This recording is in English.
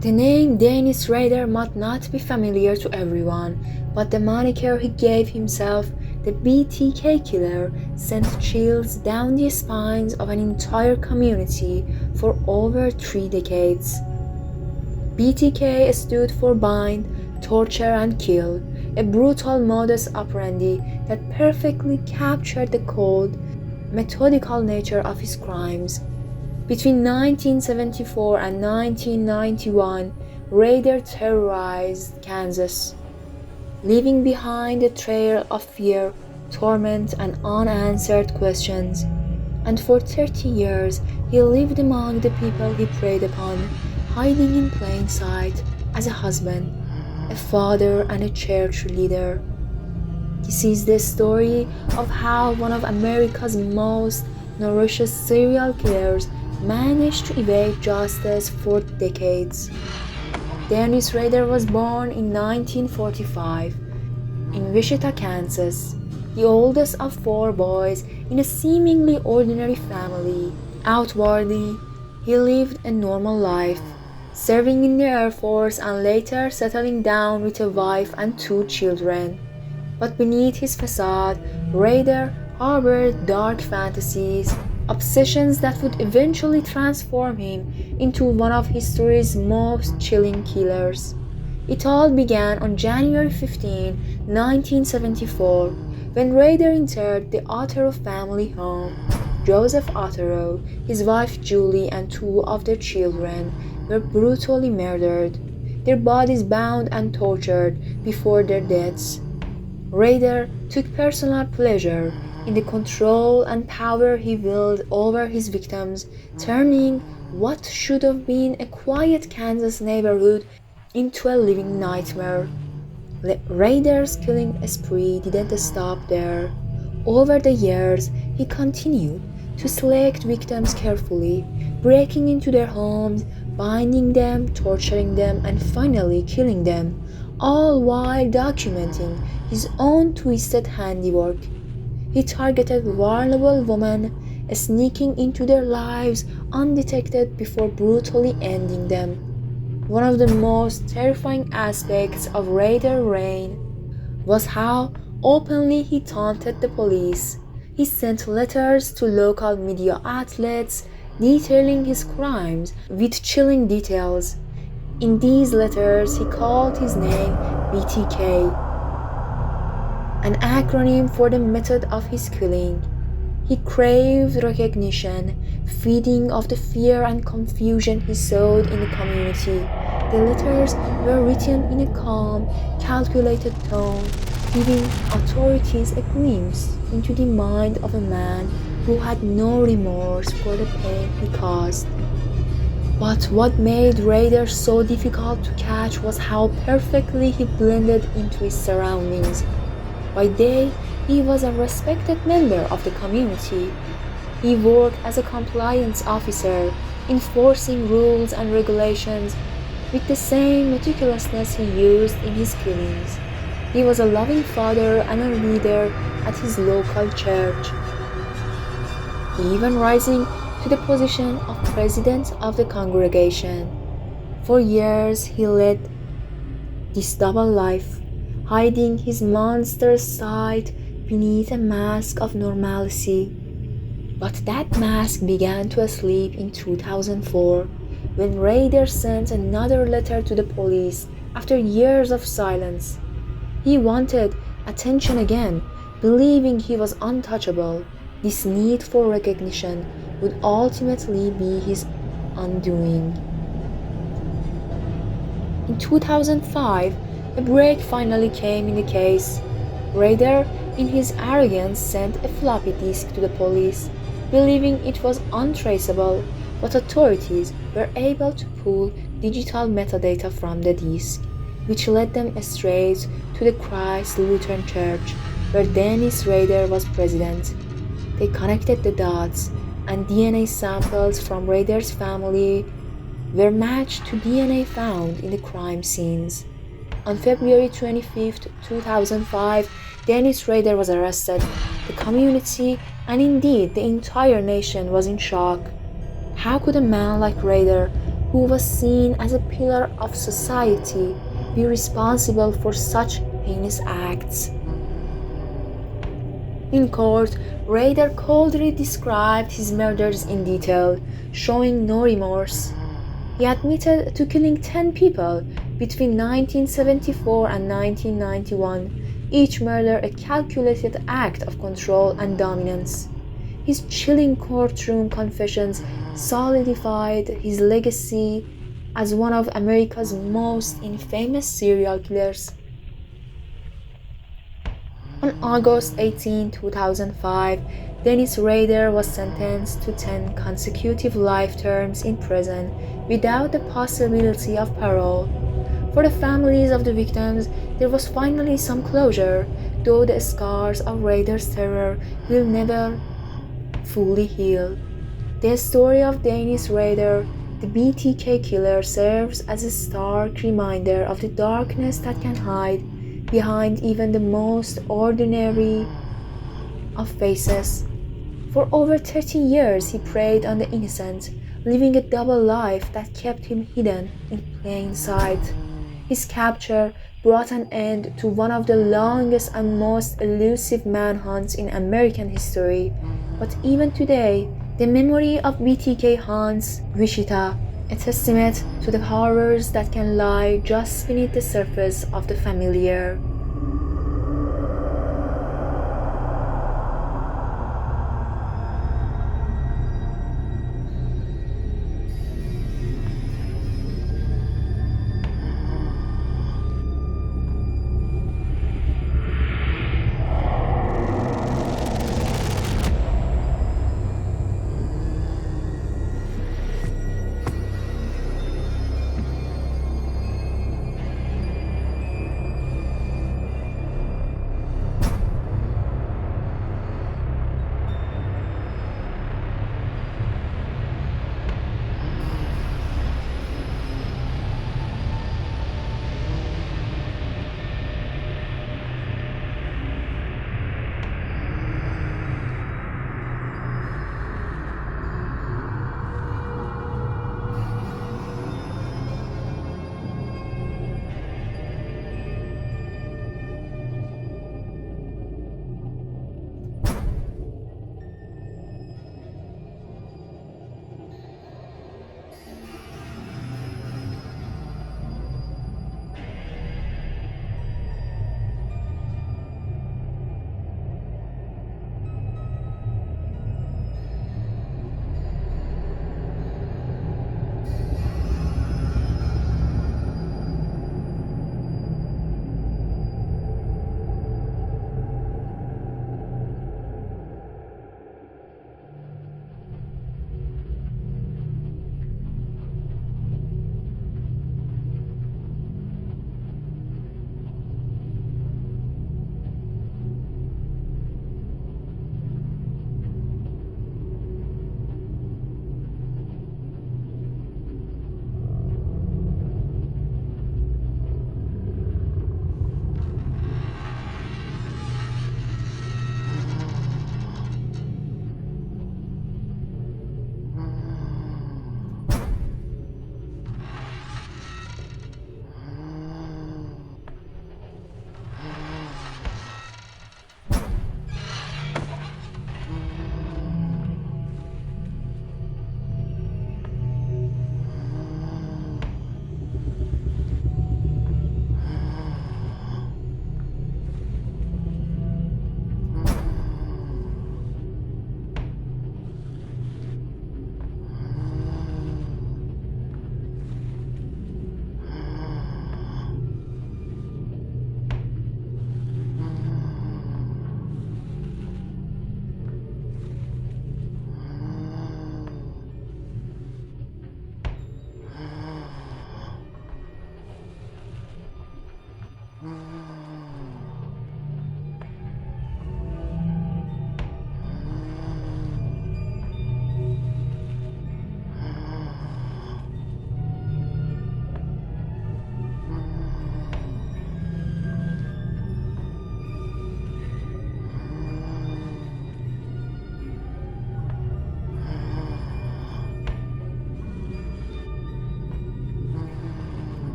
The name Dennis Rader might not be familiar to everyone, but the moniker he gave himself, the BTK Killer, sent chills down the spines of an entire community for over 3 decades. BTK stood for bind, torture and kill, a brutal modus operandi that perfectly captured the cold, methodical nature of his crimes. Between 1974 and 1991, Rader terrorized Kansas, leaving behind a trail of fear, torment, and unanswered questions. And for 30 years, he lived among the people he preyed upon, hiding in plain sight as a husband, a father, and a church leader. This is the story of how one of America's most notorious serial killers managed to evade justice for decades. Dennis Rader was born in 1945 in Wichita, Kansas, the oldest of 4 boys in a seemingly ordinary family. Outwardly, he lived a normal life, serving in the Air Force and later settling down with a wife and 2 children. But beneath his facade, Rader harbored dark fantasies, obsessions that would eventually transform him into one of history's most chilling killers. It all began on January 15, 1974, when Rader entered the Otero family home. Joseph Otero, his wife Julie, and 2 of their children were brutally murdered, their bodies bound and tortured before their deaths. Rader took personal pleasure in the control and power he wielded over his victims, turning what should have been a quiet Kansas neighborhood into a living nightmare. Rader's killing spree didn't stop there. Over the years, he continued to select victims carefully, breaking into their homes, binding them, torturing them, and finally killing them, all while documenting his own twisted handiwork. He targeted vulnerable women, sneaking into their lives undetected before brutally ending them. One of the most terrifying aspects of Rader's reign was how openly he taunted the police. He sent letters to local media outlets detailing his crimes with chilling details. In these letters, he called his name BTK, an acronym for the method of his killing. He craved recognition, feeding off the fear and confusion he sowed in the community. The letters were written in a calm, calculated tone, giving authorities a glimpse into the mind of a man who had no remorse for the pain he caused. But what made Rader so difficult to catch was how perfectly he blended into his surroundings. By day, he was a respected member of the community. He worked as a compliance officer, enforcing rules and regulations with the same meticulousness he used in his killings. He was a loving father and a leader at his local church, even rising to the position of president of the congregation. For years, he led this double life, hiding his monstrous side beneath a mask of normalcy. But that mask began to slip in 2004, when Rader sent another letter to the police after years of silence. He wanted attention again, believing he was untouchable. This need for recognition would ultimately be his undoing. In 2005, a break finally came in the case. Rader, in his arrogance, sent a floppy disk to the police, believing it was untraceable, but authorities were able to pull digital metadata from the disk, which led them straight to the Christ Lutheran Church, where Dennis Rader was president. They connected the dots, and DNA samples from Rader's family were matched to DNA found in the crime scenes. On February 25, 2005, Dennis Rader was arrested. The community, and indeed the entire nation, was in shock. How could a man like Rader, who was seen as a pillar of society, be responsible for such heinous acts. In court, Rader coldly described his murders in detail, showing no remorse. He admitted to killing 10 people between 1974 and 1991, each murder a calculated act of control and dominance. His chilling courtroom confessions solidified his legacy as one of America's most infamous serial killers. On August 18, 2005, Dennis Rader was sentenced to 10 consecutive life terms in prison without the possibility of parole. For the families of the victims, there was finally some closure, though the scars of Rader's terror will never fully heal. The story of Dennis Rader, the BTK Killer, serves as a stark reminder of the darkness that can hide behind even the most ordinary of faces. For over 30 years, he preyed on the innocent, living a double life that kept him hidden in plain sight. His capture brought an end to one of the longest and most elusive manhunts in American history, but even today, the memory of BTK haunts Wichita, a testament to the horrors that can lie just beneath the surface of the familiar.